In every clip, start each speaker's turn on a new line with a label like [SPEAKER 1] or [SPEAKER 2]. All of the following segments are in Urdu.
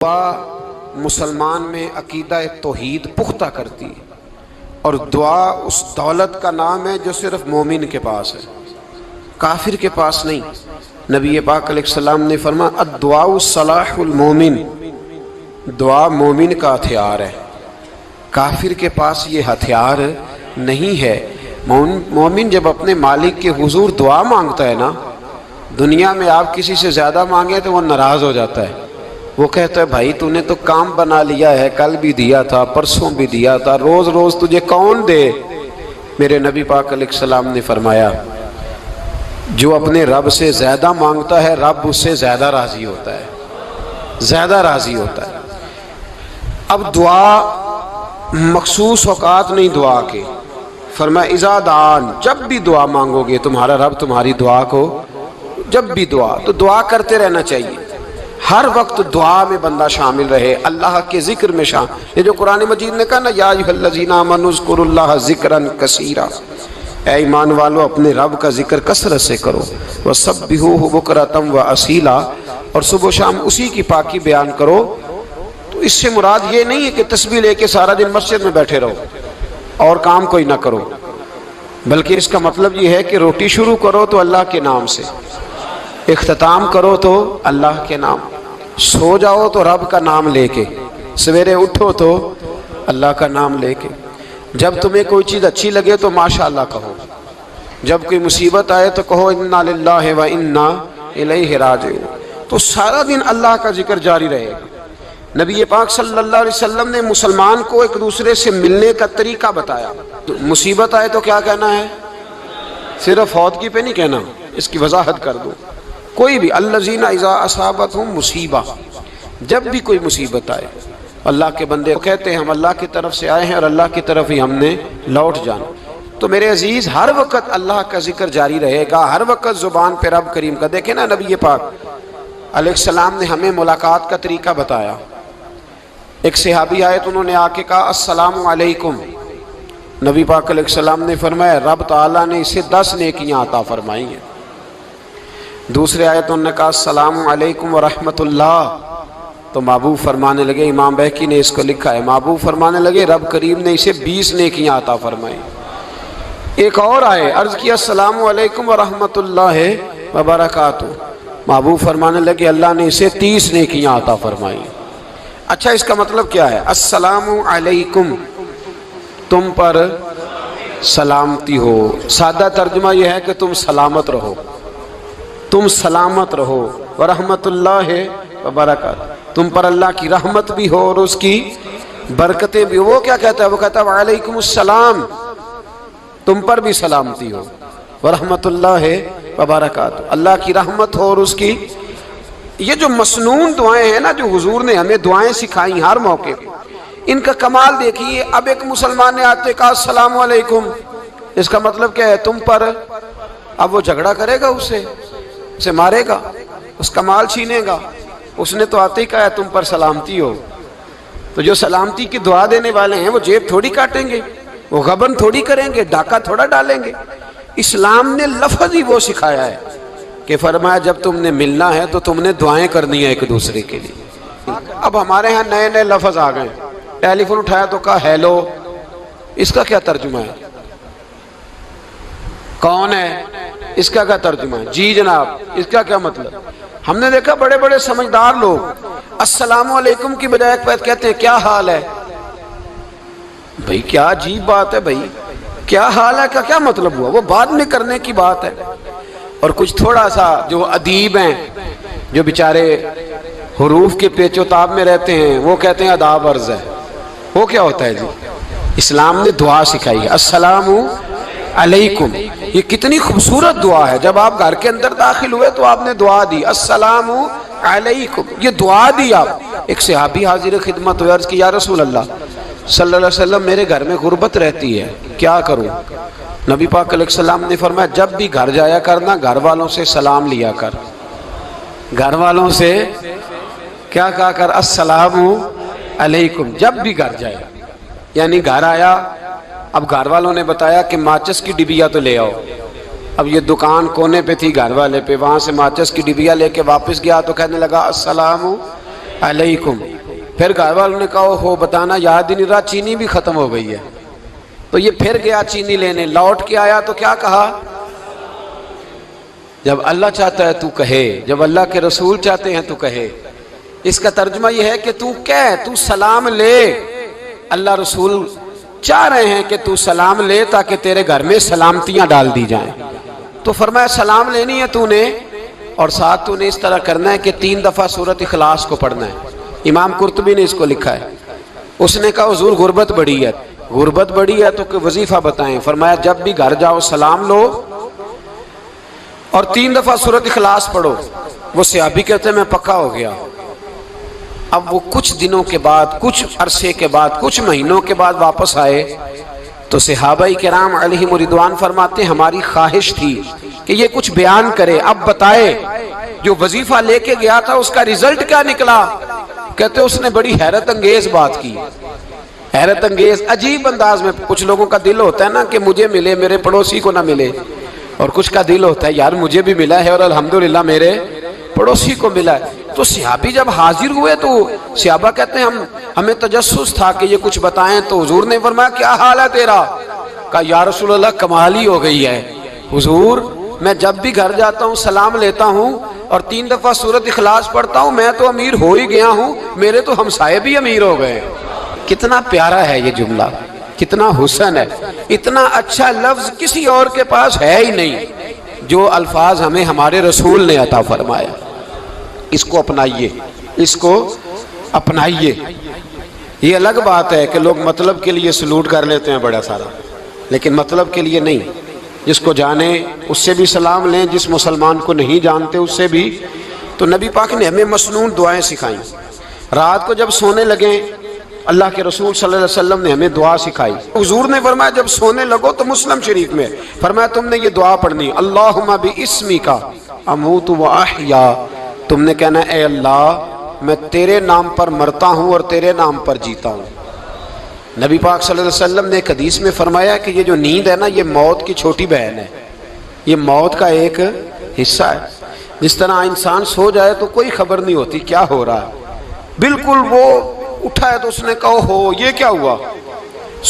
[SPEAKER 1] دعا مسلمان میں عقیدہ توحید پختہ کرتی ہے، اور دعا اس دولت کا نام ہے جو صرف مومن کے پاس ہے، کافر کے پاس نہیں۔ نبی پاک علیہ السلام نے فرمایا الدعاء صلاح المومن، دعا مومن کا ہتھیار ہے، کافر کے پاس یہ ہتھیار نہیں ہے۔ مومن جب اپنے مالک کے حضور دعا مانگتا ہے نا، دنیا میں آپ کسی سے زیادہ مانگے تو وہ ناراض ہو جاتا ہے، وہ کہتا ہے بھائی تو نے تو کام بنا لیا ہے، کل بھی دیا تھا، پرسوں بھی دیا تھا، روز روز تجھے کون دے؟ میرے نبی پاک علیہ السلام نے فرمایا جو اپنے رب سے زیادہ مانگتا ہے رب اس سے زیادہ راضی ہوتا ہے، زیادہ راضی ہوتا ہے۔ اب دعا مخصوص اوقات نہیں دعا کے، فرمایا اذا دعان، جب بھی دعا مانگو گے تمہارا رب تمہاری دعا کو، جب بھی دعا تو دعا کرتے رہنا چاہیے، ہر وقت دعا میں بندہ شامل رہے، اللہ کے ذکر میں شامل۔ یہ جو قرآن مجید نے کہا نا یا ایھا الذین آمنوا اذکروا اللہ ذکرا کثیرا، اے ایمان والو اپنے رب کا ذکر کثرت سے کرو، وسبحوہ بکرۃ واصیلا، اور صبح و شام اسی کی پاکی بیان کرو۔ تو اس سے مراد یہ نہیں ہے کہ تسبیح لے کے سارا دن مسجد میں بیٹھے رہو اور کام کوئی نہ کرو، بلکہ اس کا مطلب یہ ہے کہ روٹی شروع کرو تو اللہ کے نام سے، اختتام کرو تو اللہ کے نام، سو جاؤ تو رب کا نام لے کے، سویرے اٹھو تو اللہ کا نام لے کے، جب تمہیں کوئی چیز اچھی لگے تو ماشاءاللہ کہو، جب کوئی مصیبت آئے تو کہو انا للہ و انا الیہ راجعون۔ تو سارا دن اللہ کا ذکر جاری رہے گا۔ نبی پاک صلی اللہ علیہ وسلم نے مسلمان کو ایک دوسرے سے ملنے کا طریقہ بتایا۔ مصیبت آئے تو کیا کہنا ہے؟ صرف فوت کی پہ نہیں کہنا، اس کی وضاحت کر دو۔ کوئی بھی الذین اذا اصابتہم مصیبہ، جب بھی کوئی مصیبت آئے اللہ کے بندے کہتے ہیں ہم اللہ کی طرف سے آئے ہیں اور اللہ کی طرف ہی ہم نے لوٹ جانا۔ تو میرے عزیز ہر وقت اللہ کا ذکر جاری رہے گا، ہر وقت زبان پہ رب کریم کا۔ دیکھیں نا نبی پاک علیہ السلام نے ہمیں ملاقات کا طریقہ بتایا۔ ایک صحابی آئے تو انہوں نے آ کے کہا السلام علیکم، نبی پاک علیہ السلام نے فرمایا رب تعالیٰ نے اسے 10 نیکیاں عطا فرمائی ہیں۔ دوسرے آئے تو انہوں نے کہا السلام علیکم ورحمۃ اللہ، تو محبوب فرمانے لگے، امام بہقی نے اس کو لکھا ہے، محبوب فرمانے لگے رب کریم نے اسے 20 نیکیاں عطا فرمائی۔ ایک اور آئے، عرض کیا السلام علیکم ورحمۃ اللہ وبرکاتہ، محبوب فرمانے لگے اللہ نے اسے 30 نیکیاں عطا فرمائی۔ اچھا اس کا مطلب کیا ہے؟ السلام علیکم، تم پر سلامتی ہو، سادہ ترجمہ یہ ہے کہ تم سلامت رہو، تم سلامت رہو، ورحمۃ اللہ وبرکاتہ، تم پر اللہ کی رحمت بھی ہو اور اس کی برکتیں بھی ہو۔ وہ کیا کہتا ہے؟ وہ کہتا ہے وعلیکم السلام، تم پر بھی سلامتی ہو، ورحمۃ اللہ وبرکاتہ، اللہ کی رحمت ہو اور اس کی۔ یہ جو مسنون دعائیں ہیں نا جو حضور نے ہمیں دعائیں سکھائیں ہر موقع پہ، ان کا کمال دیکھیے۔ اب ایک مسلمان نے آتے کہا السلام علیکم، اس کا مطلب کیا ہے؟ تم پر۔ اب وہ جھگڑا کرے گا اسے مارے گا، اس کا مال چھینے گا؟ اس نے تو آتے ہی کہا ہے تم پر سلامتی ہو۔ تو جو سلامتی کی دعا دینے والے ہیں وہ جیب تھوڑی کاٹیں گے، وہ غبن تھوڑی کریں گے، ڈاکہ تھوڑا ڈالیں گے۔ اسلام نے لفظ ہی وہ سکھایا ہے کہ فرمایا جب تم نے ملنا ہے تو تم نے دعائیں کرنی ہیں ایک دوسرے کے لیے۔ اب ہمارے ہاں نئے نئے لفظ آ گئے، ٹیلی فون اٹھایا تو کہا ہیلو، اس کا کیا ترجمہ ہے؟ کون ہے؟ اس کا کیا ترجمہ ہے؟ جی جناب، اس کا کیا مطلب؟ ہم نے دیکھا بڑے بڑے سمجھدار لوگ السلام علیکم کی بجائے کہتے ہیں کیا حال ہے؟ بھئی کیا عجیب بات ہے، بھئی کیا حال ہے کا کیا مطلب ہوا؟ وہ بعد میں کرنے کی بات ہے۔ اور کچھ تھوڑا سا جو ادیب ہیں، جو بیچارے حروف کے پیچ و تاب میں رہتے ہیں، وہ کہتے ہیں آداب عرض ہے۔ وہ کیا ہوتا ہے جی؟ اسلام نے دعا سکھائی ہے السلام علیکم، یہ کتنی خوبصورت دعا ہے۔ جب آپ گھر کے اندر داخل ہوئے تو آپ نے دعا دی السلام علیکم، یہ دعا دی آپ۔ ایک صحابی حاضر خدمت ہوئے، عرض کی یا رسول اللہ صلی اللہ علیہ وسلم میرے گھر میں غربت رہتی ہے، کیا کروں؟ نبی پاک علیہ السلام نے فرمایا جب بھی گھر جایا کرنا گھر والوں سے سلام لیا کر، گھر والوں سے کیا کہا کر؟ السلام علیکم، جب بھی گھر جائے۔ یعنی گھر آیا، اب گھر والوں نے بتایا کہ ماچس کی ڈبیا تو لے آؤ، اب یہ دکان کونے پہ تھی گھر والے پہ، وہاں سے ماچس کی ڈبیا لے کے واپس گیا تو کہنے لگا السلام علیکم. پھر گھر والوں نے کہا ہو بتانا یاد ہی نہیں رہا، چینی بھی ختم ہو گئی ہے. تو یہ پھر گیا چینی لینے، لوٹ کے آیا تو کیا کہا؟ جب اللہ چاہتا ہے تو کہے، جب اللہ کے رسول چاہتے ہیں تو کہے. اس کا ترجمہ یہ ہے کہ تو کہہ، تو سلام لے. اللہ رسول چاہ رہے ہیں کہ تو سلام لے تاکہ تیرے گھر میں سلامتیاں ڈال دی جائیں. تو فرمایا سلام لینی ہے تو نے، اور ساتھ تو نے اس طرح کرنا ہے کہ 3 دفعہ سورۃ اخلاص کو پڑھنا ہے. امام قرطبی نے اس کو لکھا ہے. اس نے کہا حضور غربت بڑی ہے. غربت بڑی ہے تو کہ وظیفہ بتائیں. فرمایا جب بھی گھر جاؤ سلام لو اور 3 دفعہ سورۃ اخلاص پڑھو. وہ صحابی کہتے ہیں میں پکا ہو گیا. اب وہ کچھ دنوں کے بعد، کچھ عرصے کے بعد، کچھ مہینوں کے بعد واپس آئے تو صحابہ کرام علیہم رضوان فرماتے ہیں ہماری خواہش تھی کہ یہ کچھ بیان کرے، اب بتائے جو وظیفہ لے کے گیا تھا اس کا رزلٹ کیا نکلا. کہتے اس نے بڑی حیرت انگیز بات کی، حیرت انگیز عجیب انداز میں. کچھ لوگوں کا دل ہوتا ہے نا کہ مجھے ملے میرے پڑوسی کو نہ ملے، اور کچھ کا دل ہوتا ہے یار مجھے بھی ملا ہے اور الحمدللہ میرے پڑوسی کو ملا ہے. تو صحابی جب حاضر ہوئے تو صحابہ کہتے ہیں ہمیں تجسس تھا کہ یہ کچھ بتائیں. تو حضور نے فرمایا کیا حال ہے تیرا؟ کہا یا رسول اللہ کمال ہی ہو گئی ہے حضور، میں جب بھی گھر جاتا ہوں سلام لیتا ہوں اور 3 دفعہ سورۃ اخلاص پڑھتا ہوں. میں تو امیر ہو ہی گیا ہوں، میرے تو ہمسائے بھی امیر ہو گئے. کتنا پیارا ہے یہ جملہ، کتنا حسن ہے. اتنا اچھا لفظ کسی اور کے پاس ہے ہی نہیں جو الفاظ ہمیں ہمارے رسول نے عطا فرمایا. اس کو اپنائیے، اس کو اپنائیے. یہ الگ بات ہے کہ لوگ مطلب کے لیے سلوٹ کر لیتے ہیں بڑا سارا، لیکن مطلب کے لیے نہیں. جس کو جانے اس سے بھی سلام لیں، جس مسلمان کو نہیں جانتے اس سے بھی. تو نبی پاک نے ہمیں مسنون دعائیں سکھائیں. رات کو جب سونے لگیں اللہ کے رسول صلی اللہ علیہ وسلم نے ہمیں دعا سکھائی. حضور نے فرمایا جب سونے لگو تو مسلم شریف میں فرمایا تم نے یہ دعا پڑھنی، اللہم باسمک اموت و احیا. تم نے کہنا اے اللہ میں تیرے نام پر مرتا ہوں اور تیرے نام پر جیتا ہوں. نبی پاک صلی اللہ علیہ وسلم نے ایک حدیث میں فرمایا کہ یہ جو نیند ہے نا یہ موت کی چھوٹی بہن ہے، یہ موت کا ایک حصہ ہے. جس طرح انسان سو جائے تو کوئی خبر نہیں ہوتی کیا ہو رہا ہے، بالکل وہ اٹھا ہے تو اس نے کہا ہو یہ کیا ہوا.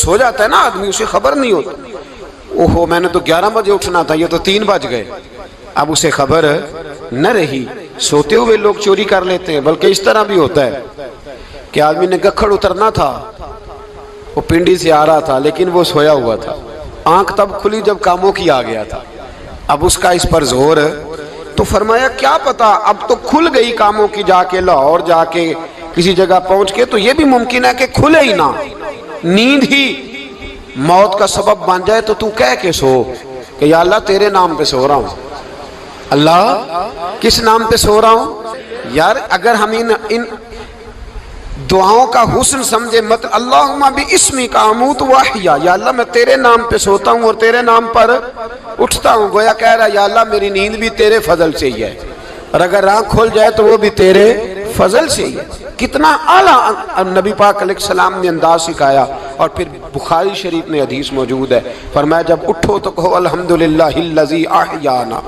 [SPEAKER 1] سو جاتا ہے نا آدمی، اسے خبر نہیں ہوتی. اوہو میں نے تو 11 بجے اٹھنا تھا، یہ تو 3 بج گئے. اب اسے خبر نہ رہی. سوتے ہوئے لوگ چوری کر لیتے ہیں، بلکہ اس طرح بھی ہوتا ہے کہ آدمی نے گکھڑ اترنا تھا، وہ پنڈی سے آ رہا تھا لیکن وہ سویا ہوا تھا. آنکھ تب کھلی جب کاموں کی آ گیا تھا. اب اس کا اس پر زور، تو فرمایا کیا پتا اب تو کھل گئی کاموں کی، جا کے لاہور جا کے کسی جگہ پہنچ کے تو یہ بھی ممکن ہے کہ کھلے ہی نہ، نیند ہی موت کا سبب بن جائے. تو کہہ کے سو کہ یا اللہ تیرے نام پہ سو رہا ہوں. اللہ کس نام پہ سو رہا ہوں؟ یار اگر ہم ان دعاؤں کا حسن سمجھے مت، اللہم باسمک اموت و احیا، یا اللہ میں تیرے نام پہ سوتا ہوں اور تیرے نام پر اٹھتا ہوں. گویا کہہ رہا یا اللہ میری نیند بھی تیرے فضل سے ہی ہے، اور اگر آنکھ کھل جائے تو وہ بھی تیرے فضل سے ہی ہے. کتنا اعلیٰ نبی پاک علیہ السلام نے انداز سکھایا. اور پھر بخاری شریف میں حدیث موجود ہے، فرمایا جب اٹھو تو کہو الحمدللہ الذی احیانا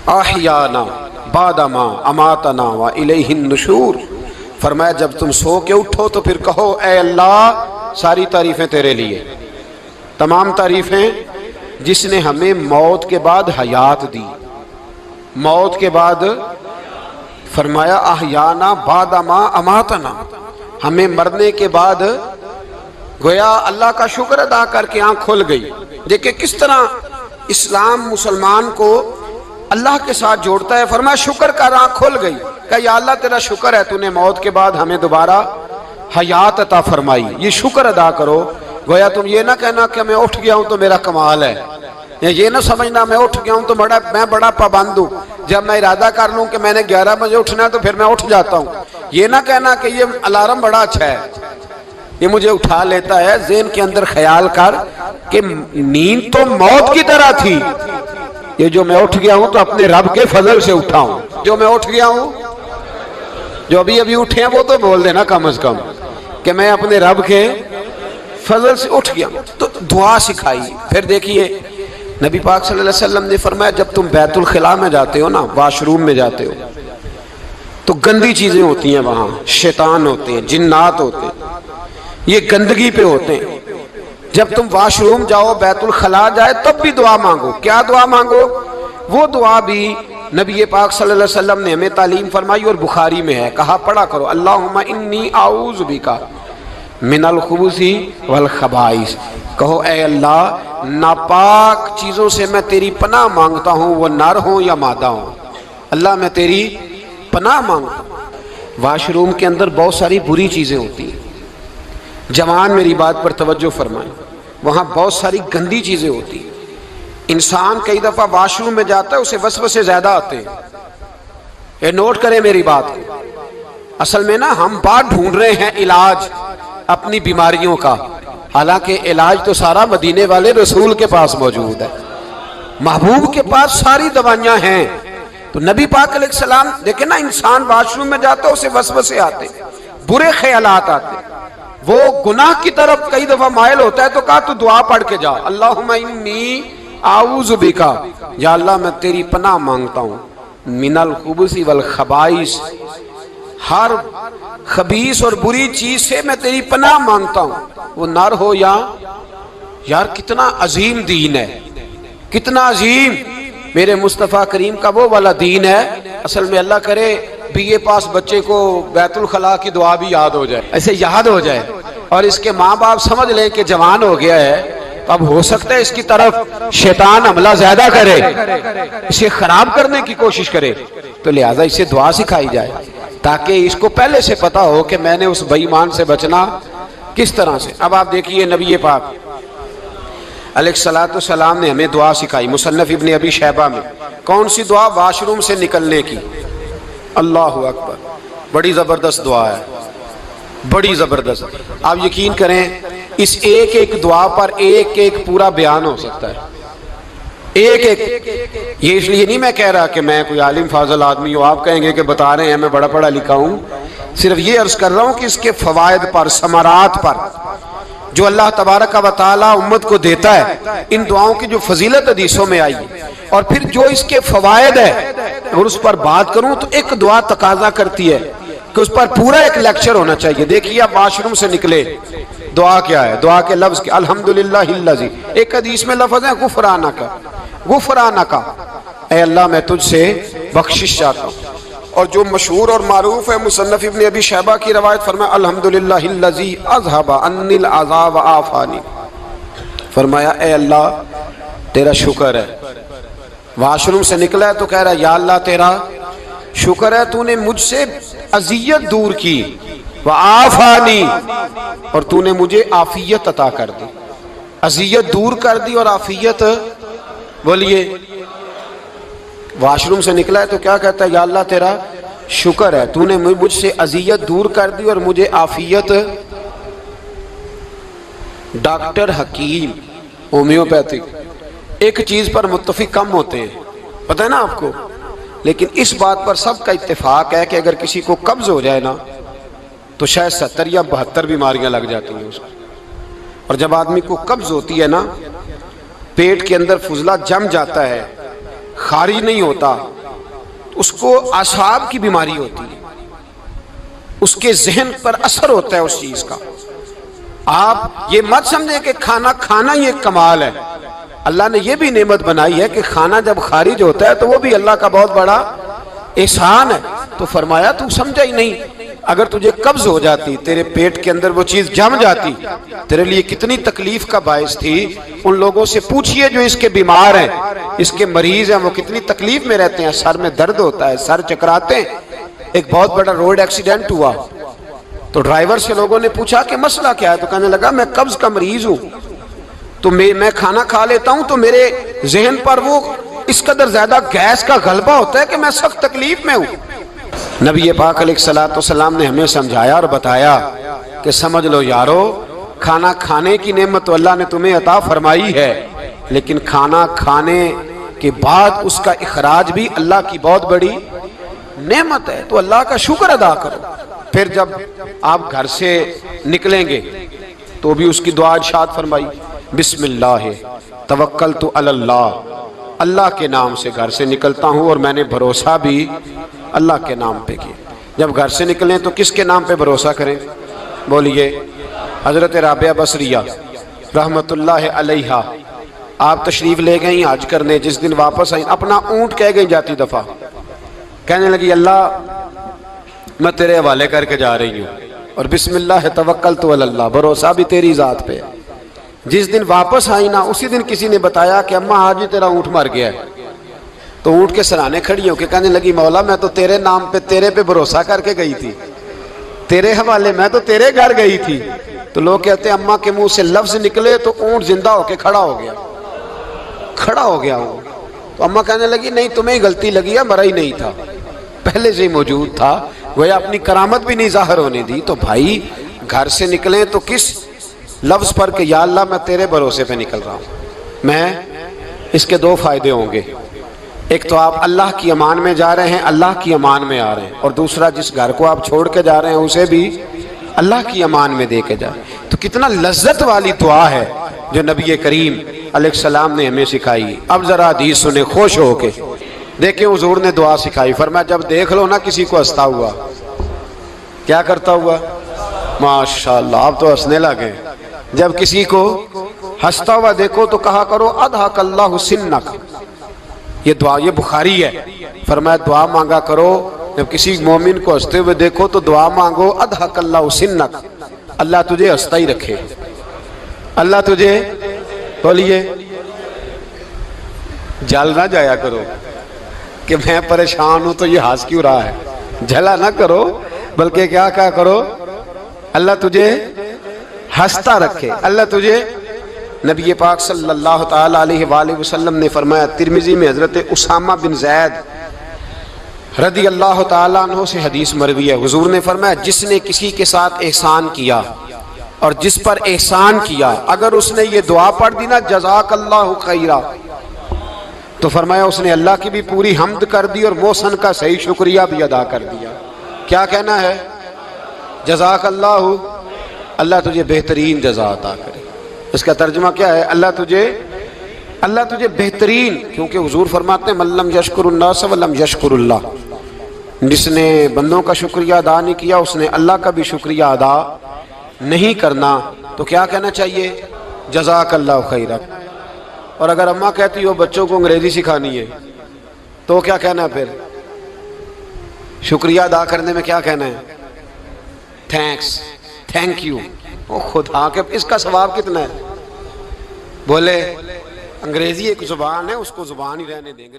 [SPEAKER 1] احیانا بعد ما اماتنا والیہ النشور. فرمایا جب تم سو کے اٹھو تو پھر کہو اے اللہ ساری تعریفیں تیرے لیے، تمام تعریفیں جس نے ہمیں موت کے بعد حیات دی. موت کے بعد فرمایا احیانا بعد ما اماتنا، ہمیں مرنے کے بعد گویا اللہ کا شکر ادا کر کے آنکھ کھل گئی. دیکھیں کس طرح اسلام مسلمان کو اللہ کے ساتھ جوڑتا ہے. فرمایا شکر کر، آنکھ کھل گئی. کہ یا اللہ تیرا شکر ہے تو نے موت کے بعد ہمیں دوبارہ حیات عطا فرمائی، یہ شکر ادا کرو. گویا تم یہ نہ کہنا کہ میں اٹھ گیا ہوں تو میرا کمال ہے، یا یہ نہ سمجھنا میں اٹھ گیا ہوں تو میں بڑا پابند ہوں، جب میں ارادہ کر لوں کہ میں نے 11 بجے اٹھنا ہے تو پھر میں اٹھ جاتا ہوں. یہ نہ کہنا کہ یہ الارم بڑا اچھا ہے، یہ مجھے اٹھا لیتا ہے. ذہن کے اندر خیال کر کہ نیند تو موت کی طرح تھی، یہ جو میں اٹھ گیا ہوں تو اپنے رب کے فضل سے اٹھا ہوں. جو میں اٹھ گیا ہوں، جو ابھی اٹھے ہیں وہ تو بول دینا کم از کم کہ میں اپنے رب کے فضل سے اٹھ گیا. تو دعا سکھائی. پھر دیکھیے نبی پاک صلی اللہ علیہ وسلم نے فرمایا جب تم بیت الخلاء میں جاتے ہو نا، واش روم میں جاتے ہو، تو گندی چیزیں ہوتی ہیں وہاں، شیطان ہوتے ہیں، جنات ہوتے ہیں، یہ گندگی پہ ہوتے ہیں۔ جب تم واش روم جاؤ، بیت الخلاء جائے، تب بھی دعا مانگو۔ کیا دعا مانگو؟ وہ دعا بھی نبی پاک صلی اللہ علیہ وسلم نے ہمیں تعلیم فرمائی اور بخاری میں ہے، کہا پڑھا کرو، اللہم انی اعوذ بک من الخبث والخبائث۔ کہو اے اللہ، ناپاک چیزوں سے میں تیری پناہ مانگتا ہوں، وہ نر ہوں یا مادہ ہوں۔ اللہ میں تیری پناہ مانگتا ہوں۔ واش روم کے اندر بہت ساری بری چیزیں ہوتی ہیں، جوان میری بات پر توجہ فرمائیں، وہاں بہت ساری گندی چیزیں ہوتی ہیں۔ انسان کئی دفعہ واش روم میں جاتا ہے، اسے وسوسے زیادہ آتے ہیں، یہ نوٹ کریں میری بات کو۔ اصل میں نا ہم بات ڈھونڈ رہے ہیں علاج اپنی بیماریوں کا، حالانکہ علاج تو سارا مدینے والے رسول کے پاس موجود ہے، محبوب کے پاس ساری دوائیاں ہیں۔ تو نبی پاک علیہ السلام دیکھیں نا، انسان واش روم میں جاتا ہے، اسے وسوسے آتے، برے خیالات آتے، وہ گناہ کی طرف کئی دفعہ مائل ہوتا ہے، تو کہا تو دعا پڑھ کے جا، اللہم انی اعوذ بک، یا اللہ میں تیری پناہ مانگتا ہوں، من الخبث والخبائث، ہر خبیث اور بری چیز سے میں تیری پناہ مانگتا ہوں، وہ نر ہو یا یار۔ کتنا عظیم دین ہے، کتنا عظیم میرے مصطفیٰ کریم کا وہ والا دین ہے۔ اصل میں اللہ کرے بی اے پاس بچے کو بیت الخلاء کی دعا بھی یاد ہو جائے، ایسے یاد ہو جائے، اور اس کے ماں باپ سمجھ لیں کہ جوان ہو گیا ہے، تو اب ہو سکتا ہے اس کی طرف شیطان حملہ زیادہ کرے، اسے خراب کرنے کی کوشش کرے، تو لہٰذا اسے دعا سکھائی جائے، تاکہ اس کو پہلے سے پتا ہو کہ میں نے اس بے ایمان سے بچنا کس طرح سے۔ اب آپ دیکھیے نبی پاک علیہ السلام نے ہمیں دعا سکھائی، مصنف ابن ابی شیبہ میں۔ کون سی دعا؟ واش روم سے نکلنے کی۔ اللہ اکبر، بڑی زبردست دعا ہے، بڑی زبردست۔ آپ یقین کریں اس ایک ایک دعا پر ایک ایک پورا بیان ہو سکتا ہے، ایک ایک۔ یہ اس لیے نہیں میں کہہ رہا کہ میں کوئی عالم فاضل آدمی ہوں، آپ کہیں گے کہ بتا رہے ہیں میں بڑا پڑھا لکھا ہوں، صرف یہ عرض کر رہا ہوں کہ اس کے فوائد پر، ثمرات پر جو اللہ تبارک و تعالی امت کو دیتا ہے، ان دعاؤں کی جو فضیلت حدیثوں میں آئی ہے، اور پھر جو اس کے فوائد ہے، اور اس پر بات کروں تو ایک دعا تقاضا کرتی ہے کہ اس پر پورا ایک لیکچر ہونا چاہیے۔ دیکھیے آپ واش روم سے نکلے، دعا کیا ہے؟ دعا کے لفظ کیا؟ الحمدللہ الذی، ایک حدیث میں لفظ ہے غفرانک، غفرانک، اے اللہ میں تجھ سے بخشش چاہتا ہوں۔ اور جو مشہور اور معروف ہے، مصنف ابن ابی شیبہ کی روایت، فرمایا الحمدللہ الذی اذھب عنی العذا وعافانی، فرمایا اے اللہ تیرا شکر ہے۔ واش روم سے نکلا ہے تو کہہ رہا ہے یا اللہ تیرا شکر ہے، تو نے مجھ سے اذیت دور کی، وعافانی، اور تو نے مجھے عافیت عطا کر دی، اذیت دور کر دی اور عافیت۔ بولیے، واش روم سے نکلا ہے تو کیا کہتا ہے؟ یا اللہ تیرا شکر ہے، تو نے مجھ سے اذیت دور کر دی اور مجھے عافیت۔ ڈاکٹر حکیم ہومیوپیتھک ایک چیز پر متفق کم ہوتے ہیں، پتہ ہے نا آپ کو، لیکن اس بات پر سب کا اتفاق ہے کہ اگر کسی کو قبض ہو جائے نا تو شاید 70 یا 72 بیماریاں لگ جاتی ہیں اس کو۔ اور جب آدمی کو قبض ہوتی ہے نا، پیٹ کے اندر فضلہ جم جاتا ہے، خارج نہیں ہوتا، اس کو اعصاب کی بیماری ہوتی ہے، اس کے ذہن پر اثر ہوتا ہے اس چیز کا۔ آپ یہ مت سمجھیں کہ کھانا کھانا ہی ایک کمال ہے، اللہ نے یہ بھی نعمت بنائی ہے کہ کھانا جب خارج ہوتا ہے تو وہ بھی اللہ کا بہت بڑا احسان ہے۔ تو فرمایا تو سمجھا ہی نہیں، اگر تجھے قبض ہو جاتی، تیرے پیٹ کے اندر وہ چیز جم جاتی، تیرے لیے کتنی تکلیف کا باعث تھی۔ ان لوگوں سے پوچھئے جو اس کے بیمار ہیں، اس کے مریض ہیں، وہ کتنی تکلیف میں رہتے ہیں، سر میں درد ہوتا ہے، سر چکراتے ہیں۔ ایک بہت بڑا روڈ ایکسیڈنٹ ہوا تو ڈرائیور سے لوگوں نے پوچھا کہ مسئلہ کیا ہے، تو کہنے لگا میں قبض کا مریض ہوں، تو میں کھانا کھا لیتا ہوں تو میرے ذہن پر وہ اس قدر زیادہ گیس کا غلبہ ہوتا ہے کہ میں سخت تکلیف میں ہوں۔ نبی پاک علیہ السلام نے ہمیں سمجھایا اور بتایا کہ سمجھ لو یارو، کھانا کھانے کی نعمت تو اللہ نے تمہیں عطا فرمائی ہے، لیکن کھانا کھانے کے بعد اس کا اخراج بھی اللہ کی بہت بڑی نعمت ہے، تو اللہ کا شکر ادا کرو۔ پھر جب آپ گھر سے نکلیں گے تو بھی اس کی دعا ارشاد فرمائی، بسم اللہ توکلت علی اللہ، اللہ کے نام سے گھر سے نکلتا ہوں اور میں نے بھروسہ بھی اللہ کے نام پہ کیا۔ جب گھر سے نکلیں تو کس کے نام پہ بھروسہ کریں؟ بولیے حضرت رابعہ بصریہ رحمت اللہ علیہا، آپ تشریف لے گئیں حج کرنے، جس دن واپس آئیں اپنا اونٹ کہہ گئیں جاتی دفعہ، کہنے لگی اللہ میں تیرے حوالے کر کے جا رہی ہوں اور بسم اللہ توکلت علی اللہ، بھروسہ بھی تیری ذات پہ۔ جس دن واپس آئی نا اسی دن کسی نے بتایا کہ اماں آج ہی تیرا اونٹ مر گیا ہے، تو اونٹ کے سرانے کھڑی ہو کے کہنے لگی مولا میں تو تیرے نام پہ تیرے پہ بھروسہ کر کے گئی تھی، تیرے حوالے، میں تو تیرے گھر گئی تھی۔ تو لوگ کہتے ہیں اماں کے منہ سے لفظ نکلے تو اونٹ زندہ ہو کے کھڑا ہو گیا، کھڑا ہو گیا وہ۔ تو اماں کہنے لگی نہیں تمہیں ہی غلطی لگی ہے، مرا ہی نہیں تھا، پہلے سے ہی موجود تھا، گویا اپنی کرامت بھی نہیں ظاہر ہونے دی۔ تو بھائی گھر سے نکلیں تو کس لفظ پر کہ یا اللہ میں تیرے بھروسے پہ نکل رہا ہوں، میں اس کے دو فائدے ہوں گے، ایک تو آپ اللہ کی امان میں جا رہے ہیں، اللہ کی امان میں آ رہے ہیں، اور دوسرا جس گھر کو آپ چھوڑ کے جا رہے ہیں اسے بھی اللہ کی امان میں دے کے جا رہے ہیں۔ تو کتنا لذت والی دعا ہے جو نبی کریم علیہ السلام نے ہمیں سکھائی۔ اب ذرا حدیث سنیں خوش ہو کے، دیکھیں حضور نے دعا سکھائی، فرمایا جب دیکھ لو نا کسی کو ہنستا ہوا، کیا کرتا ہوا؟ ماشاءاللہ آپ تو ہنسنے لگے۔ جب کسی کو ہنستا ہوا دیکھو تو کہا کرو اضحک اللہ سنک، یہ دعا یہ بخاری ہے، فرمایا دعا مانگا کرو جب کسی مومن کو ہنستے ہوئے دیکھو تو دعا مانگو اضحک اللہ سنک، اللہ تجھے ہنستا ہی رکھے، اللہ تجھے، بولیے جل نہ جایا کرو کہ میں پریشان ہوں تو یہ ہنس کیوں رہا ہے، جھلا نہ کرو، بلکہ کیا کہا کرو اللہ تجھے ہنستا رکھے، اللہ تجھے۔ نبی پاک صلی اللہ تعالی علیہ وآلہ وسلم نے فرمایا، ترمذی میں حضرت اسامہ بن زید رضی اللہ تعالیٰ عنہ سے حدیث مروی ہے، حضور نے فرمایا جس نے کسی کے ساتھ احسان کیا اور جس پر احسان کیا، اگر اس نے یہ دعا پڑھ دی نا جزاک اللہ خیرہ، تو فرمایا اس نے اللہ کی بھی پوری حمد کر دی اور محسن کا صحیح شکریہ بھی ادا کر دیا۔ کیا کہنا ہے؟ جزاک اللہ، اللہ تجھے بہترین جزا عطا کرے۔ اس کا ترجمہ کیا ہے؟ اللہ تجھے بہترین، کیونکہ حضور فرماتے ہیں من لم یشکر الناس ولم یشکر اللہ، جس نے بندوں کا شکریہ ادا نہیں کیا اس نے اللہ کا بھی شکریہ ادا نہیں کرنا۔ تو کیا کہنا چاہیے؟ جزاک اللہ خیرہ۔ اور اگر اماں کہتی ہو بچوں کو انگریزی سکھانی ہے تو کیا کہنا ہے پھر؟ شکریہ ادا کرنے میں کیا کہنا ہے؟ Thanks, thank you. او خدا کے اس کا ثواب کتنا ہے؟ بولے انگریزی ایک زبان ہے، اس کو زبان ہی رہنے دیں گے۔